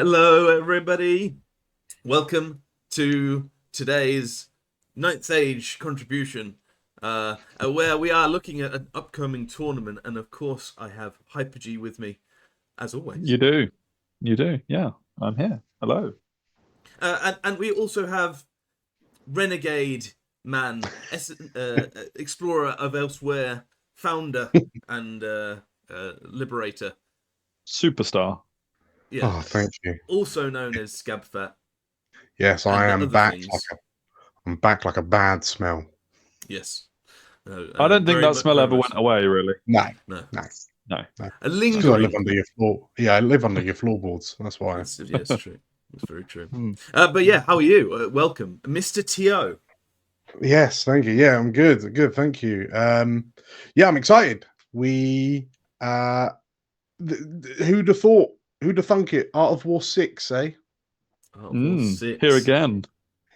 Hello, everybody. Welcome to today's Ninth Age contribution, where we are looking at an upcoming tournament, and of course, I have Hyper G with me, as always. You do. Yeah, I'm here. Hello. And we also have Renegade Man, explorer of elsewhere, founder and liberator. Superstar. Yeah. Oh, thank you. Also known as Scabfat. Yes, I am back. Things. I'm back like a bad smell. Yes. I don't think that smell ever went away, really. No. A lingering. I live under your floor. Yeah, I live under your floorboards. That's why. Yes, it's true. It's very true. But yeah, how are you? Welcome, Mr. T.O. Yes, thank you. Yeah, I'm good. Good, thank you. Yeah, I'm excited. We who'd have thought? Who'd have thunk it? Art of War 6, eh? Art of War 6. Here again.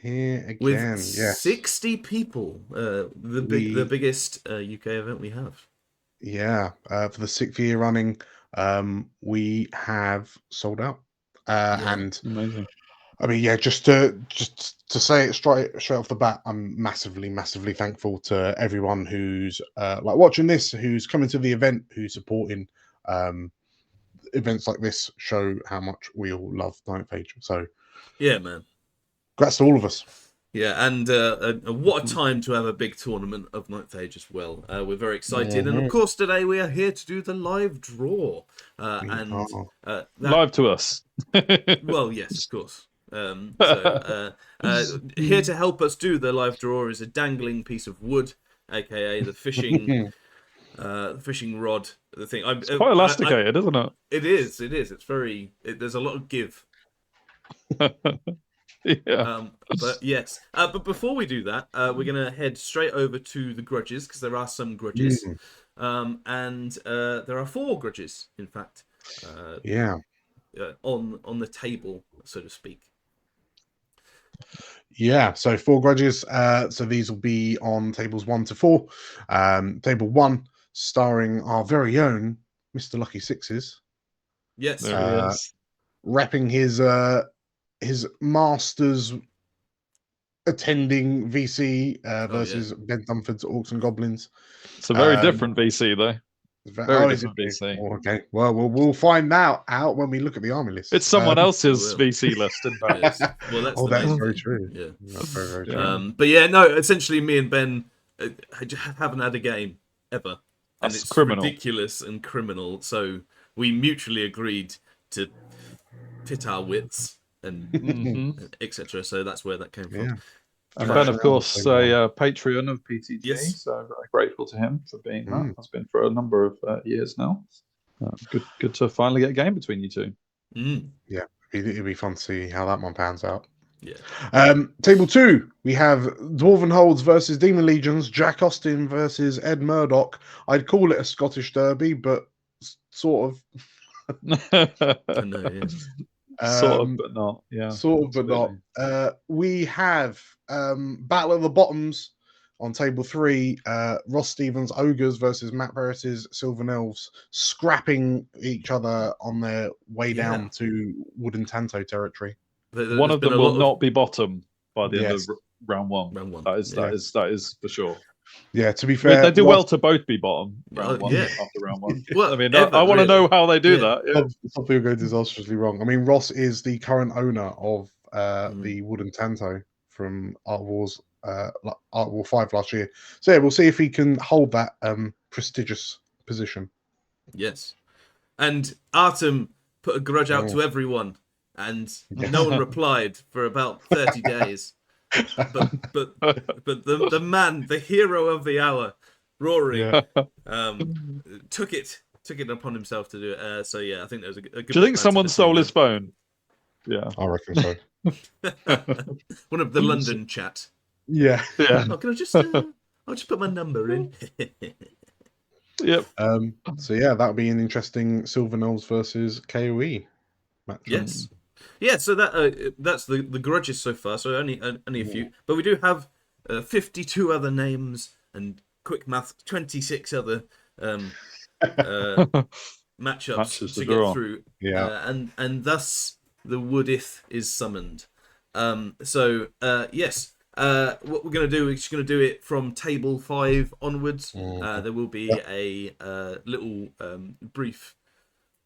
With yes. 60 people. The biggest UK event we have. Yeah, for the 6th year running, we have sold out. And amazing. I mean, yeah, just to say it straight off the bat, I'm massively thankful to everyone who's like watching this, who's coming to the event, who's supporting. Events like this show how much we all love Ninth Age. So yeah, man. Congrats to all of us. Yeah, and what a time to have a big tournament of Ninth Age as well. We're very excited, and of course today we are here to do the live draw. Live to us. Well, yes, of course. Here to help us do the live draw is a dangling piece of wood, aka the fishing fishing rod. The thing. It's quite elasticated, isn't it? It is. It's very. There's a lot of give. Yeah. But yes. But before we do that, we're gonna head straight over to the grudges because there are some grudges, and there are 4 grudges, in fact. On the table, so to speak. Yeah, so 4 grudges. So these will be on tables 1 to 4. Table 1, starring our very own Mr. Lucky Sixes. Yes, repping his masters attending VC versus Ben Dunford's Orcs and Goblins. It's a very different VC, though. Very different VC. Oh, okay. Well, we'll find out when we look at the army list. It's someone else's VC list, in fact. Yes. Well, that's very true. Yeah, that's very true. But yeah, no. Essentially, me and Ben haven't had a game ever, and that's it's criminal. Ridiculous and criminal. So we mutually agreed to pit our wits and etc. So that's where that came from. Yeah. And Ben, of course, a Patreon of PTG, so very grateful to him for being that. That's been for a number of years now. Good to finally get a game between you two. Yeah, it'd be fun to see how that one pans out. Yeah. Table 2, we have Dwarven Holds versus Demon Legions, Jack Austin versus Ed Murdoch. I'd call it a Scottish derby, but sort of. I know, yeah. Sort of, but not. Yeah. Sort of, but not. We have Battle of the Bottoms on table 3. Ross Stevens Ogres versus Matt Barrett's Sylvan Elves, scrapping each other on their way down to Wooden Tanto territory. One of them will not be bottom by the end of round one. That is for sure. Yeah, to be fair, they do well to both be bottom round one after round one. Well, I mean, I want to know how they do that. Yeah. Some people go disastrously wrong. I mean, Ross is the current owner of the Wooden Tanto from Art War 5 last year. So yeah, we'll see if he can hold that prestigious position. Yes, and Artem put a grudge out to everyone, and no one replied for about 30 days. But the man, the hero of the hour, Rory, took it upon himself to do it. So yeah, I think there was a good. Do you think someone stole his phone? Yeah, I reckon so. One of the London chat. Yeah. Oh, can I just? I'll just put my number in. Yep. So yeah, that'll be an interesting Sylvan Elves versus KOE match. Yes. Yeah, so that's the grudges so far. So only a few, but we do have 52 other names and quick math, 26 other matchups to get through. Yeah, and thus the woodith is summoned. Yes. What we're going to do, we're just going to do it from table 5 onwards. There will be a little brief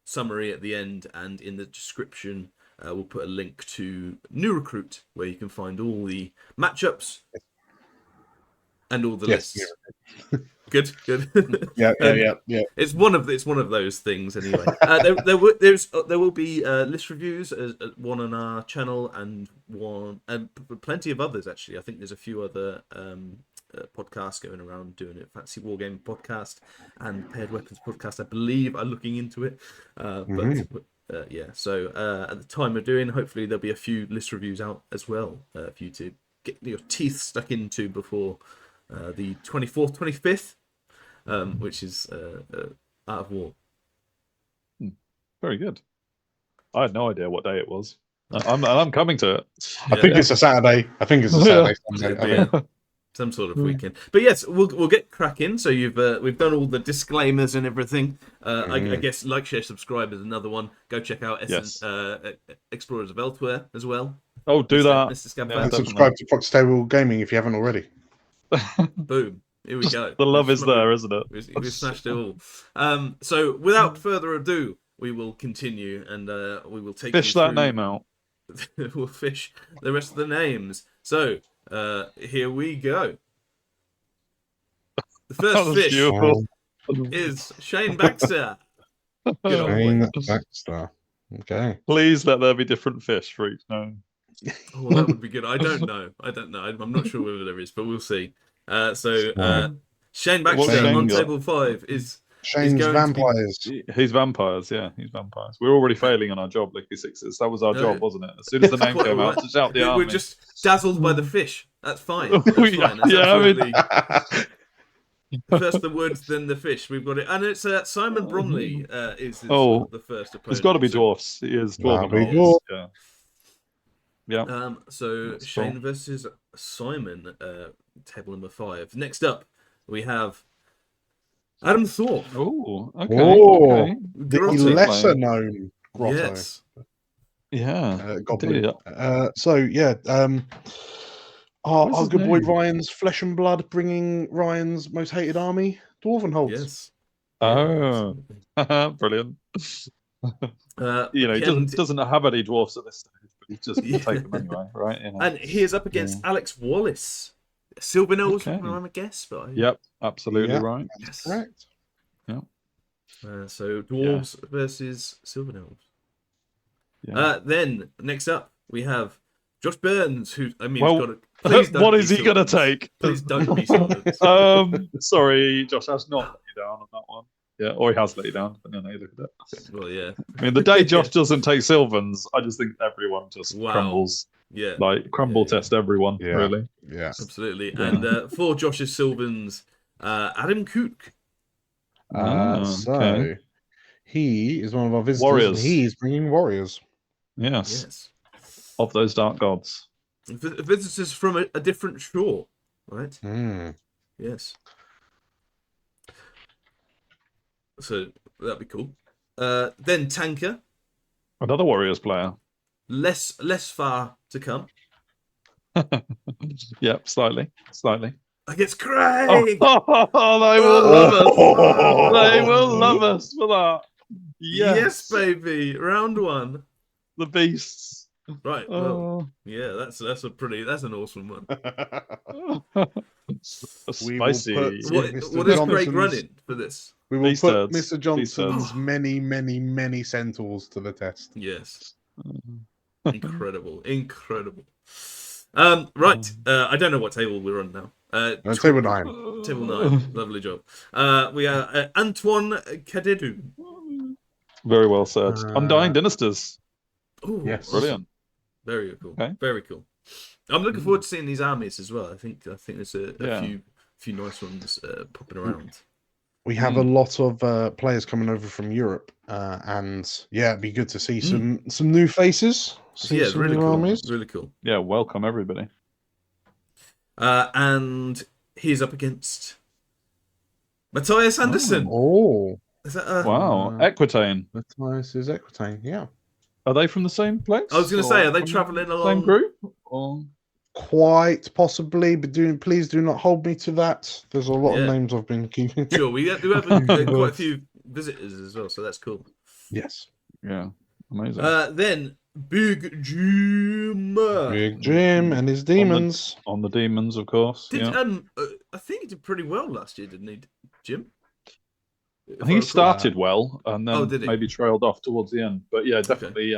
summary at the end, and in the description we'll put a link to New Recruit, where you can find all the matchups and all the lists. Good. Yeah. It's one of those things anyway. There will be list reviews, one on our channel and plenty of others actually. I think there's a few other podcasts going around doing it. Fantasy Wargaming podcast and Paired Weapons podcast, I believe, are looking into it. So at the time of doing, hopefully there'll be a few list reviews out as well for you to get your teeth stuck into before the 24th, 25th. Which is Art of War. Very good. I had no idea what day it was. I'm coming to it. I think it's a Saturday. Sunday. Some sort of weekend. But yes, we'll get cracking. So we've done all the disclaimers and everything. I guess like, share, subscribe is another one. Go check out Explorers of Elsewhere as well. Oh, do that. And subscribe to Proxy Table Gaming if you haven't already. Boom. Here we go. The love is there, isn't it? We've smashed it all. So without further ado, we will continue, and we will take fish that name out. We'll fish the rest of the names. So here we go. The first fish is Shane Baxter. Shane Baxter. Okay. Please let there be different fish for each name. Oh, that would be good. I don't know. I'm not sure whether there is, but we'll see. Shane Baxter on table 5 is Shane's vampires. He's vampires, yeah. He's vampires. We're already failing on our job, Licky Sixes. That was our job, wasn't it? As soon as the name came out, to shout the army. We're just dazzled by the fish. That's fine. That's fine. That's absolutely... First the woods, then the fish. We've got it, and it's Simon Bromley is the first opponent. It's got to be dwarfs. He is dwarf. Yeah. So Shane versus Simon, table number 5. Next up, we have Adam Thorpe. Oh, okay. Okay. The lesser known Grotto. Yes. Yeah. Goblin. Our good boy Ryan's Flesh and Blood, bringing Ryan's most hated army, Dwarvenholtz. Yes. Oh, brilliant. He doesn't have any dwarfs at this stage. He just take them anyway, right? And he is up against Alex Wallace. Sylvan Elves, I'm a guess, but yep, absolutely right. That's correct. Yeah. So dwarves versus Sylvan Elves. Yeah. Then next up we have Josh Burns, who what is he going to take? Please don't be Sylvans. Sorry, Josh has not let you down on that one. Yeah, or he has let you down, depending on how you look at it. Well, yeah. I mean, the day Josh doesn't take Sylvans, I just think everyone just crumbles. Yeah. Test everyone, really. Yeah. Absolutely. Yeah. And for Josh's Sylvans, Adam Kook. So he is one of our visitors. Warriors. And he's bringing warriors. Yes. Of those dark gods. Visitors from a different shore, right? Yes. So that'd be cool. Then Tanker. Another Warriors player. Less far to come. Yep, slightly. Against Craig. They will love us. They will love us for that. Yes, baby. Round 1. The beasts. Right. Well, yeah, that's an awesome one. Spicy. What is Craig running for this? We will put Mr. Johnson's many centaurs to the test. Yes. Incredible. Right. I don't know what table we're on now. Table 9. Table 9. Lovely job. We are Antoine Kadedu. Very well said. Undying Dynasties. Oh, yes. Brilliant. Very cool. Okay. Very cool. I'm looking forward to seeing these armies as well. I think there's a few nice ones popping around. We have a lot of players coming over from Europe, and it'd be good to see some new faces. It's really cool. Armies. Really cool. Yeah, welcome everybody. And he's up against Matthias Anderson. Oh. Is that wow, Equitane. Matthias is Equitane, yeah. Are they from the same place? I was going to say, are they from travelling the along? same group? Or... Quite possibly, but please do not hold me to that. There's a lot of Yeah. names I've been keeping. Sure, we do have quite a few visitors as well, so that's cool. Yes. Yeah, amazing. Then Big Jim. Big Jim and his demons. On the demons, of course. Did yeah. I think he did pretty well last year, didn't he, Jim? I think he started well and then did he? maybe trailed off towards the end. But yeah, definitely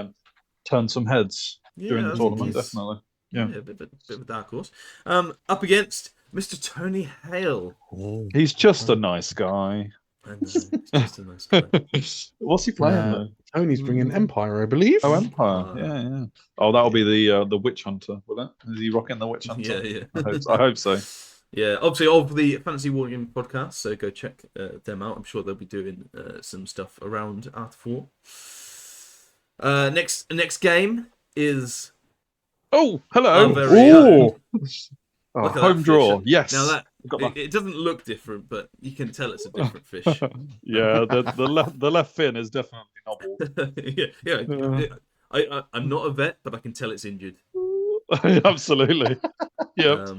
turned some heads during the tournament, definitely. Yeah, a bit of a dark horse. Up against Mr. Tony Hale. He's just a nice guy. I know, he's just a nice guy. What's he playing though? Tony's bringing Empire, I believe. Oh, Empire. Yeah. Oh, that'll be the Witch Hunter, will it? Is he rocking the Witch Hunter? Yeah. I hope so. Yeah, obviously of the Fantasy Wargame podcast, so go check them out. I'm sure they'll be doing some stuff around Art 4. Next game is... Oh, hello! Home draw, fish. yes. Now that it doesn't look different, but you can tell it's a different fish. Yeah, the left fin is definitely novel. Yeah. I'm not a vet, but I can tell it's injured. Absolutely. Yep.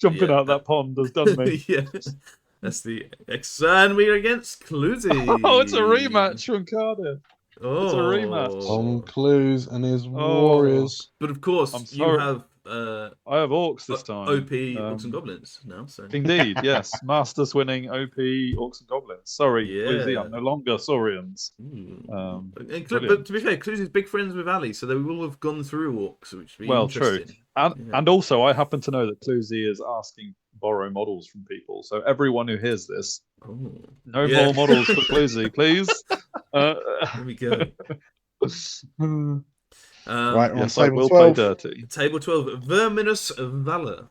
Jumping out that pond has done me. Yeah. That's the and we're against Cluzy. Oh, it's a rematch from Cardiff. Oh, it's a rematch. On Clues and his Warriors. But of course, you have. I have Orcs this time. OP Orcs and Goblins now. So. Indeed, yes. Masters winning OP Orcs and Goblins. Sorry, Cluzy, I'm no longer Saurians. But to be fair, Cluzy's big friends with Ali, so they will have gone through Orcs, which would be interesting. True. And also, I happen to know that Cluzy is asking borrow models from people. So everyone who hears this, no more models for Cluzy, please. There we go. Right, on yes, table 12. Play dirty. Table 12, Verminous Valor.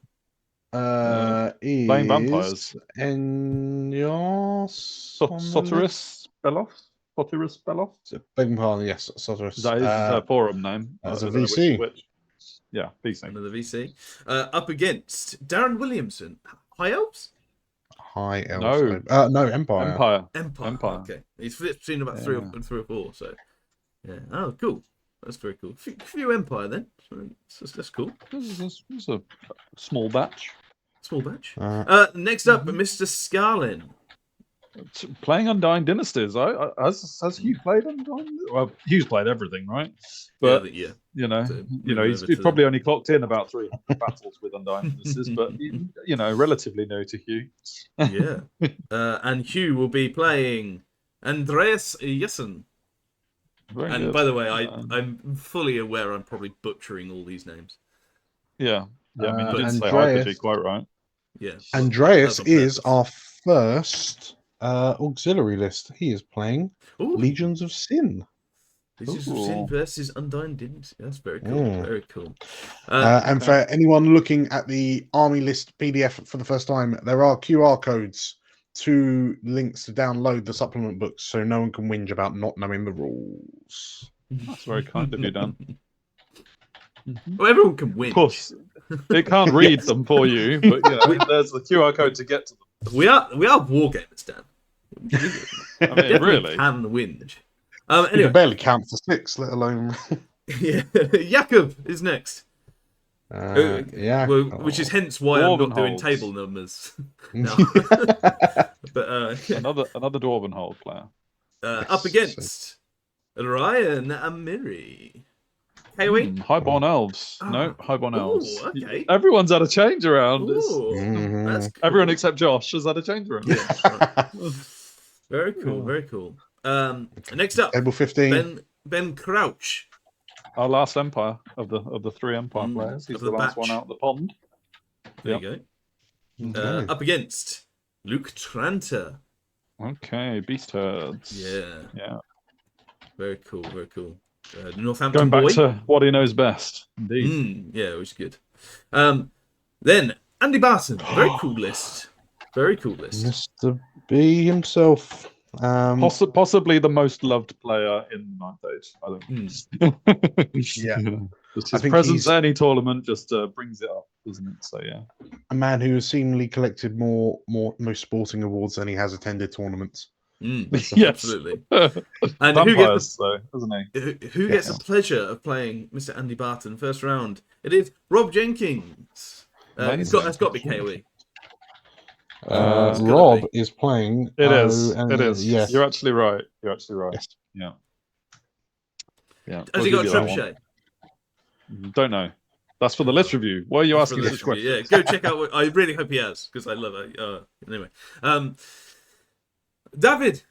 Playing vampires. Enyos. Soterus Beloff? Soterus Beloff? Begging pardon, yes, Soterus. That is a forum name. That's a VC. Yeah, VC. Another VC. Up against Darren Williamson. High Elves? High Elves. No, Empire. Empire. Okay. He's seen about three or four, so. Yeah. Oh, cool. That's very cool. Few Empire then. That's cool. It's a small batch. Next up, Mr. Scarlin. Playing Undying Dynasties. Has Hugh played Undying? Well, Hugh's played everything, right? But yeah. He's probably only clocked in about 300 battles with Undying Dynasties, but relatively new to Hugh. Yeah. And Hugh will be playing Andreas Jessen. Very good. By the way, I'm fully aware I'm probably butchering all these names. Yeah. I mean, you didn't say RPG quite right. Yeah. Andreas is our first auxiliary list. He is playing Legions of Sin. Legions of Sin versus Undying Dynasty. That's very cool. Very cool. And for anyone looking at the army list PDF for the first time, there are QR codes, 2 links to download the supplement books, so no one can whinge about not knowing the rules. That's very kind of you, Dan. Well, everyone can whinge. Of course, it can't read them for you, but there's the QR code to get to them. We are wargamers, Dan. I mean, really can whinge. You Anyway, can barely count to 6, let alone. Yeah, Jakob is next. Which is hence why I'm not doing table numbers. But another Dwarvenhold player. Up against Ryan Amiri. KOE? Highborn Elves. No, Highborn Elves. Okay. Everyone's had a change around. That's cool. Everyone except Josh has had a change around. Yeah, very cool. Very cool. Next up, table 15. Ben Crouch. Our last Empire of the 3 Empire players. He's the last one out of the pond. There you go. Up against Luke Tranter. Okay, Beast Herds. Yeah. Very cool. Northampton Going back boy. to what he knows best. Indeed. Yeah, it was good. Then Andy Barton. Very cool list. Mr. B himself. Possibly the most loved player in the 9th Age, I think. Yeah. Just his presence at any tournament just brings it up, doesn't it? So yeah. A man who has seemingly collected most sporting awards than he has attended tournaments. Yes. Absolutely. And Vampires, though, isn't he? who gets the pleasure of playing Mr. Andy Barton first round? It is Rob Jenkins. It's got to be KOE. Rob is playing. It is. Yes. You're actually right. Yes. Yeah. Has he got a trebuchet? Don't know. That's for the list review. Why are you asking this question? Yeah, go check out. I really hope he has, because I love it. Anyway, David.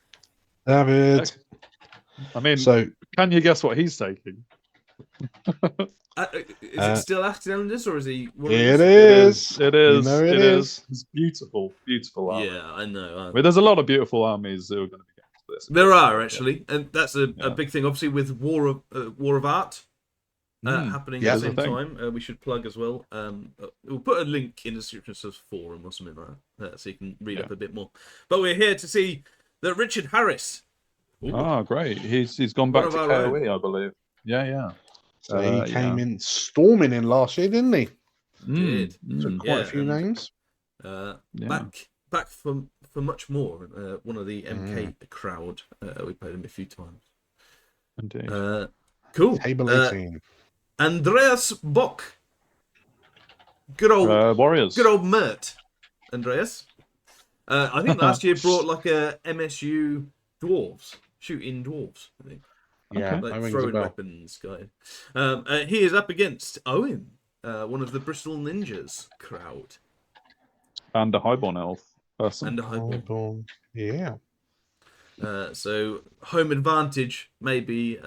I mean, can you guess what he's taking? Is it still Acton Islanders, or is he? It is. It is. It's beautiful army. Yeah, I know. I mean, there's a lot of beautiful armies that are going to be getting to this. There are actually, and that's a big thing. Obviously, with War of Art happening at the same time, we should plug as well. We'll put a link in the description to the forum or something like that, so you can read up a bit more. But we're here to see that Richard Harris. Great! He's gone back to KOE, I believe. Yeah. So he came in storming in last year, didn't he? Did. Took quite a few names. Back for much more. One of the MK crowd. We played him a few times. Indeed. Cool. Table 18. Andreas Bock. Good old Warriors. Good old Mert. Andreas. I think last year brought like a MSU dwarves, shooting dwarves. I think. Yeah, like throwing weapons guy. He is up against Owen, one of the Bristol Ninjas crowd, and a Highborn elf person. And a Highborn. Yeah. So home advantage maybe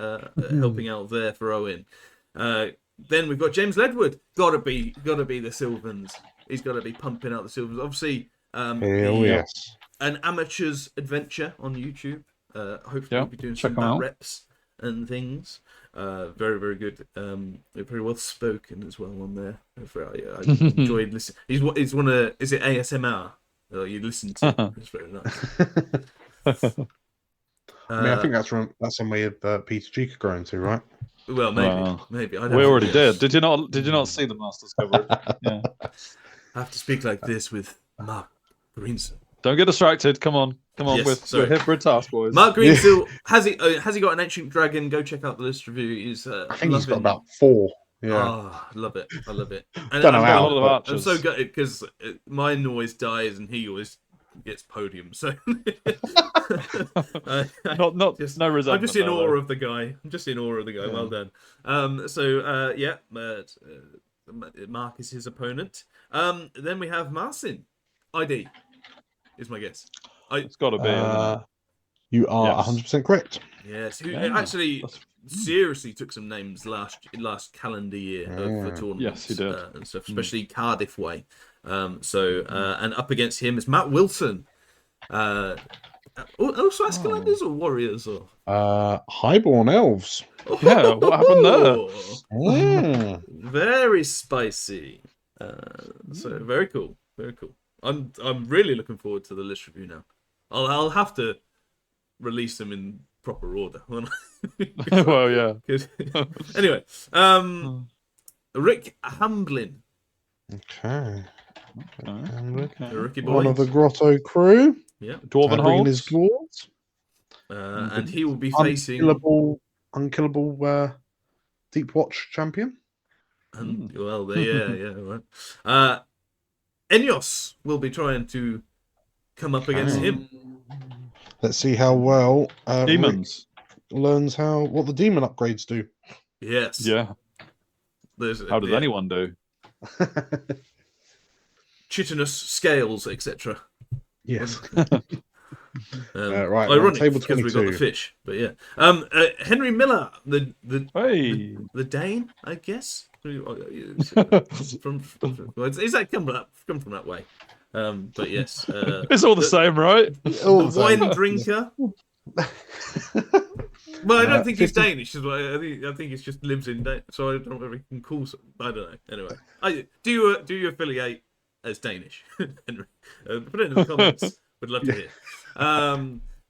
helping out there for Owen. Then we've got James Ledward. Gotta be the Sylvans. He's got to be pumping out the Sylvans. Obviously, an amateur's adventure on YouTube. Hopefully, we'll be doing some bat reps and things. Very, very good. Very well spoken as well on there. I enjoyed listening. He's one of. Is it ASMR? You listen to. It's very nice. I mean, I think that's somewhere Peter G could grow into, right? Well, maybe. I don't we already did. Did you not see the Masters coverage? Yeah. I have to speak like this with Mark Greensill. Don't get distracted. Come on. Yes, we're here for a task, boys. Mark Greensill, has he got an ancient dragon? Go check out the list review. I think he's got about 4. Yeah. Oh, I love it. And don't know how. A lot of archers. I'm so gutted because mine always dies and he always gets podium. So no resentment. I'm just in awe of the guy. Yeah. Well done. Mark is his opponent. Then we have Marcin. ID is my guess. It's got to be. You are 100% correct. Yes, who actually seriously took some names last calendar year for tournaments. Yes, he did, and stuff, especially Cardiff way. And up against him is Matt Wilson. Also Escalanders or Warriors or Highborn Elves. Yeah, what happened there? Very spicy. So very cool. I'm really looking forward to the list review now. I'll have to release them in proper order. Well, yeah. Anyway, Rick Hamblin. Okay. Ricky boy. One of the Grotto crew. Yeah. Dwarven Holds. Holds. And he will be facing unkillable Deep Watch champion. And right. Enyos will be trying to come up against him. Let's see how well Demons Rick learns what the demon upgrades do. Yes. Yeah. How does anyone do? Chitinous scales, etc. Yes. Right. Ironic table because 22. we got the fish, but yeah. Henry Miller, the Dane, I guess. Is that come from that way? But yes, it's all the same, right? The wine drinker. Well, I don't think he's Danish. I think he just lives in Danish, so I don't know whether he can call. I don't know. Anyway, do you affiliate as Danish, Henry? Put it in the comments. Would love to hear.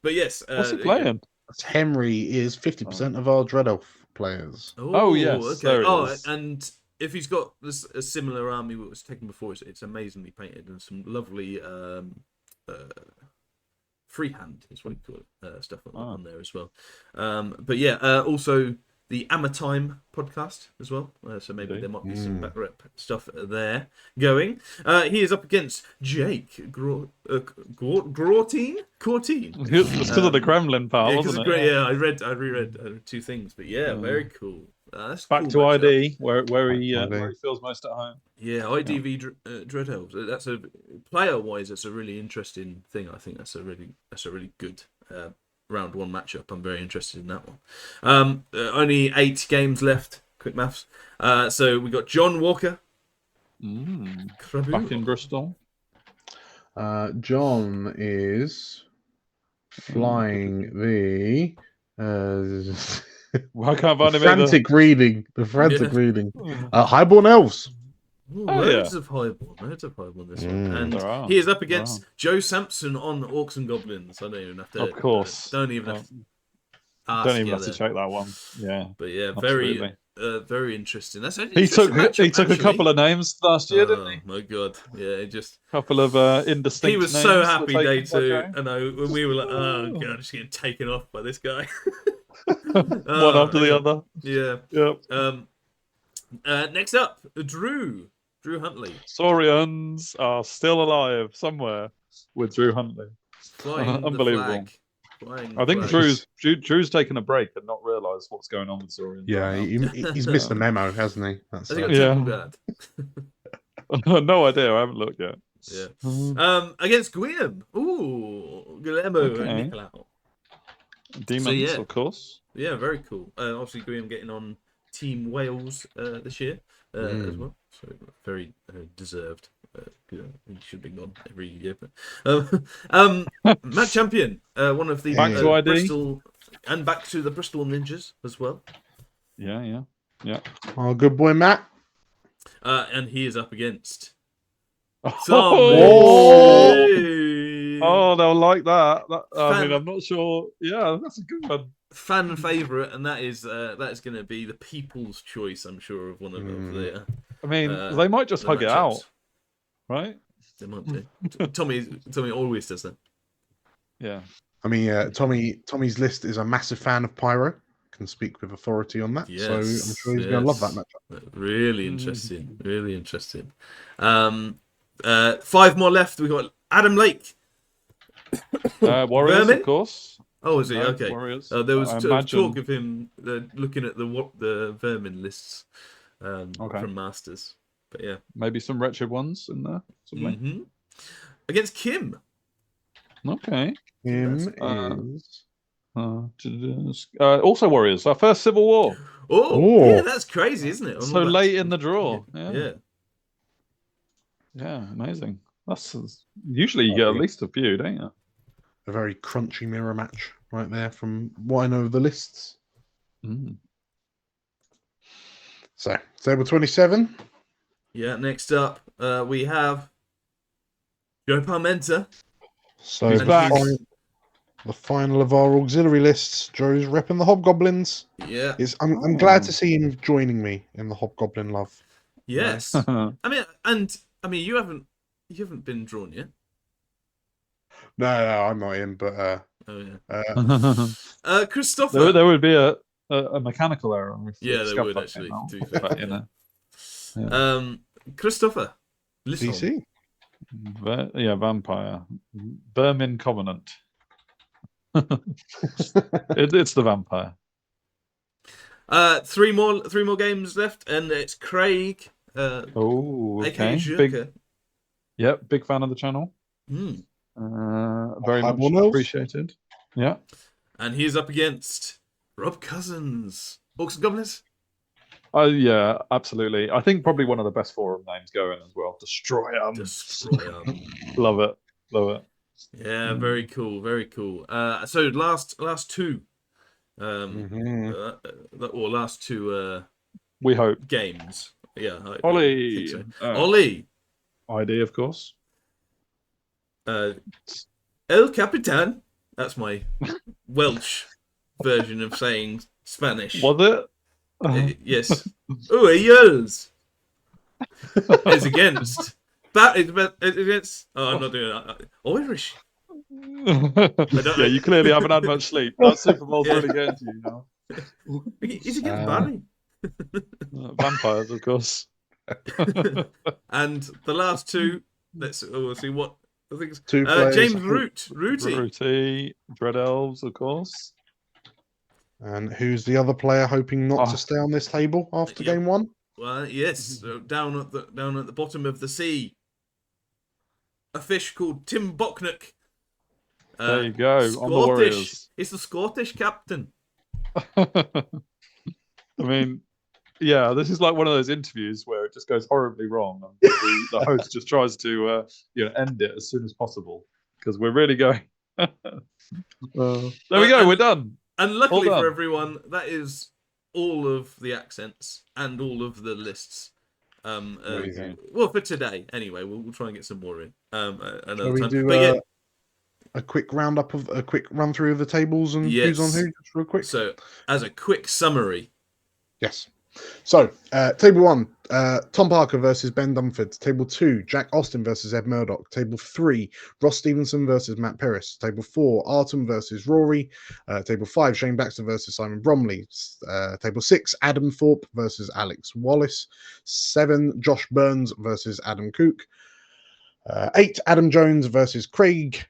But yes, what's he playing? Henry is 50% of our Dread Elf players. Oh yes. Okay. And if he's got a similar army that was taken before, it's amazingly painted and some lovely freehand is what you call it, stuff on there as well. But yeah, also the Time podcast as well. So maybe there might be some back rep stuff there going. He is up against Jake Courtine. It's because of the Gremlin part, wasn't it? Yeah, I reread 2 things, but yeah, very cool. That's back cool to ID, where he feels most at home. Yeah, IDV Dread Elves. That's a player-wise, that's a really interesting thing. I think that's a really good round 1 matchup. I'm very interested in that one. Only 8 games left. Quick maths. So we got John Walker. Back in Bristol. John is flying the I can't find him frantic reading. The frantic reading. Highborn Elves. Ooh, loads of Highborn this one. And he is up against Joe Sampson on Orcs and Goblins. I don't even have to. Of course. Don't even have to. Don't even have to check that one. Yeah. But yeah, very interesting. That's he took a couple of names last year, didn't he? Oh my god! Yeah, just a couple of indistinct. He was names so happy day 2, and when we were like, "Oh god, I'm just getting taken off by this guy." One after the other. Yeah. Yep. Next up, Drew Huntley. Saurians are still alive somewhere with Drew Huntley. Unbelievable. I think Drew's taken a break and not realised what's going on with Saurians. Yeah, he's missed the memo, hasn't he? Has he got no idea. I haven't looked yet. Yeah. Against Guillem. Ooh, Guillermo and Nicolau. Demons, of course. Yeah, very cool. Obviously, Guillem getting on Team Wales this year as well. So very deserved. He should be gone every year. But, Matt Champion, one of the back to ID. Bristol, and back to the Bristol Ninjas as well. Yeah. Oh, good boy, Matt. And he is up against Oh, they'll like that. I mean, I'm not sure. Yeah, that's a good one. Fan favourite, and that is going to be the people's choice. I'm sure of one of the. I mean, they might just hug it out, right? They might do. Tommy always does that. Yeah. I mean, Tommy's list is a massive fan of Pyro. Can speak with authority on that. Yes, so I'm sure he's going to love that matchup. Really interesting. Really interesting. 5 more left. We've got Adam Lake. Warriors, Vermin? Of course. Oh, is he? Okay. Warriors. There was talk of him looking at the Vermin lists from Masters. But yeah. Maybe some wretched ones in there. Mm-hmm. Against Kim. Okay. Kim is... also Warriors. Our first Civil War. Oh, yeah, that's crazy, isn't it? So late in the draw. Yeah. Yeah, amazing. That's usually you get at least a few, don't you? A very crunchy mirror match right there from what I know of the lists. So, table 27. Yeah, next up we have Joe Parmenter. So the final of our auxiliary lists. Joe's repping the Hobgoblins. Yeah. I'm glad to see him joining me in the Hobgoblin love. Yes. I mean, you haven't been drawn yet. No, I'm not in, but Christopher. There would be a mechanical error. There would actually. To be fair. Christopher. DC. Vampire. Vermin Covenant. It's the vampire. 3 more games left, and it's Craig. Okay. Big fan of the channel. Very much appreciated. Yeah. And he's up against Rob Cousins. Orcs and Goblins? Oh, yeah, absolutely. I think probably one of the best forum names going as well. Destroy 'em. Love it. Yeah, very cool. So last 2. Or last 2 we hope games. Yeah. Ollie. I think so. Ollie. ID, of course. El Capitan. That's my Welsh version of saying Spanish. Was it? Yes. Oh, ellos. It's against. Against. Oh, I'm not doing that. Irish. Yeah, you clearly haven't had much sleep. That Super Bowl's Yeah. really getting to you now. Is it against Barry? Vampires, of course. And the last two, let's see what I think. Two players. James Rooty. Rooty, Dread Elves, of course. And who's the other player hoping not Oh. to stay on this table after Yep. game one? Well, yes, so down at the bottom of the sea, a fish called Tim Bocknock. There you go, on the Scottish. Warriors. He's the Scottish captain. I mean, yeah, this is like one of those interviews where it just goes horribly wrong. And the host just tries to end it as soon as possible because we're really going. There we go, we're done. And luckily Hold for on. everyone, that is all of the accents and all of the lists. Amazing. Well, for today, anyway, we'll try and get some more in another Shall we time. do But yeah, a quick roundup of a quick run through of the tables and Yes. who's on who, just real quick? so as a quick summary, Yes. So, table one, Tom Parker versus Ben Dunford. Table two, Jack Austin versus Ed Murdoch. Table three, Ross Stevenson versus Matt Pearce. Table four, Artem versus Rory. Table five, Shane Baxter versus Simon Bromley. Table six, Adam Thorpe versus Alex Wallace. 7, Josh Burns versus Adam Cook. 8, Adam Jones versus Craig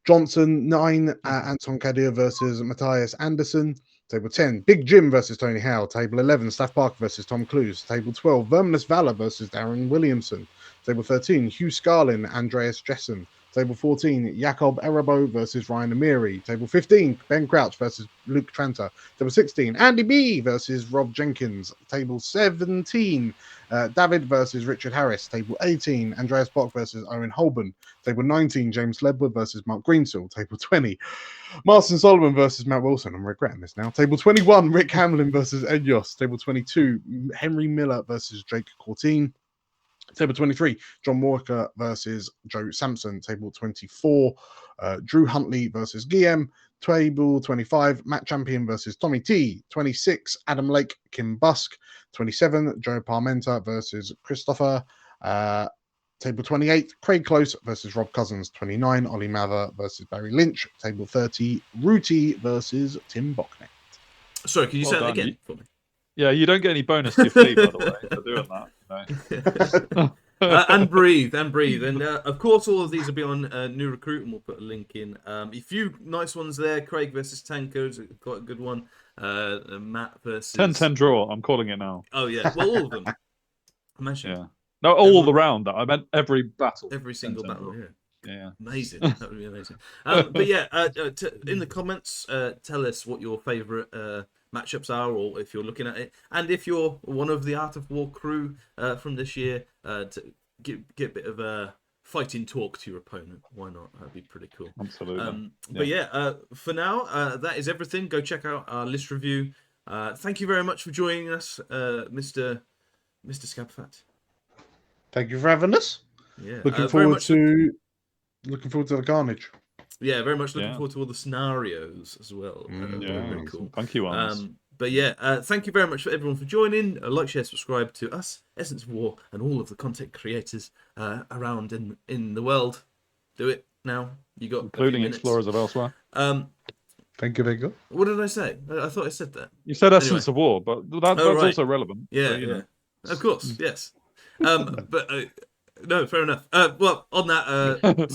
Johnson. 9, Anton Kadir versus Matthias Anderson. Table 10, Big Jim versus Tony Howe. Table 11, Staff Parker versus Tom Clues. Table 12, Verminous Valor versus Darren Williamson. Table 13, Hugh Scarlin, Andreas Jessen. Table 14, Jakob Erabo versus Ryan Amiri. Table 15, Ben Crouch versus Luke Tranter. Table 16, Andy B versus Rob Jenkins. Table 17, David versus Richard Harris. Table 18, Andreas Bock versus Owen Holborn. Table 19, James Ledwood versus Mark Greensill. Table 20, Martin Solomon versus Matt Wilson. I'm regretting this now. Table 21, Rick Hamlin versus Ed Yoss. Table 22, Henry Miller versus Jake Courtine. Table 23, John Walker versus Joe Sampson. Table 24, Drew Huntley versus Guillaume. Table 25, Matt Champion versus Tommy T. 26, Adam Lake, Kim Busk. 27, Joe Parmenta versus Christopher. Table 28, Craig Close versus Rob Cousins. 29, Ollie Mather versus Barry Lynch. Table 30, Rooty versus Tim Bocknet. sorry, can you Well say that done. again for me? Yeah, you don't get any bonus to your fee, by the way, for doing that. No. And breathe, and of course, all of these will be on New Recruit, and we'll put a link in. A few nice ones there. Craig versus Tanko's quite a good one. Matt versus 10-10 draw, I'm calling it now. Oh yeah, well, all of them. Imagine Yeah. No, all the round. I meant every battle. every single 10-10 battle. draw. Yeah. Yeah. Amazing. That would be amazing. But yeah, in the comments, tell us what your favourite matchups are, or if you're looking at it, and if you're one of the Art of War crew from this year, to get a bit of a fighting talk to your opponent. Why not? That'd be pretty cool. Absolutely. But yeah, for now, that is everything. Go check out our list review. Thank you very much for joining us, Mr. Scabfat. Thank you for having us. Yeah, Looking forward to the carnage. Yeah, very much looking Yeah. forward to all the scenarios as well. Yeah, Very cool. funky ones. But yeah, thank you very much for everyone for joining. Like, share, subscribe to us, Essence of War, and all of the content creators around in the world. Do it now. You got Including a few minutes. Explorers of Elsewhere. Thank you. What did I say? I thought I said that. You said Essence of War, but that's right. also relevant. Yeah, so, yeah. Of course, yes. But no, fair enough. Well, on that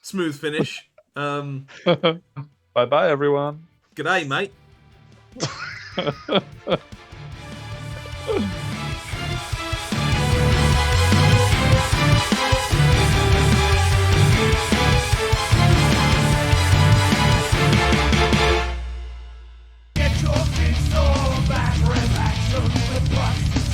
smooth finish. Bye-bye, everyone. G'day, mate. Get your kids on back, relax, with the bus.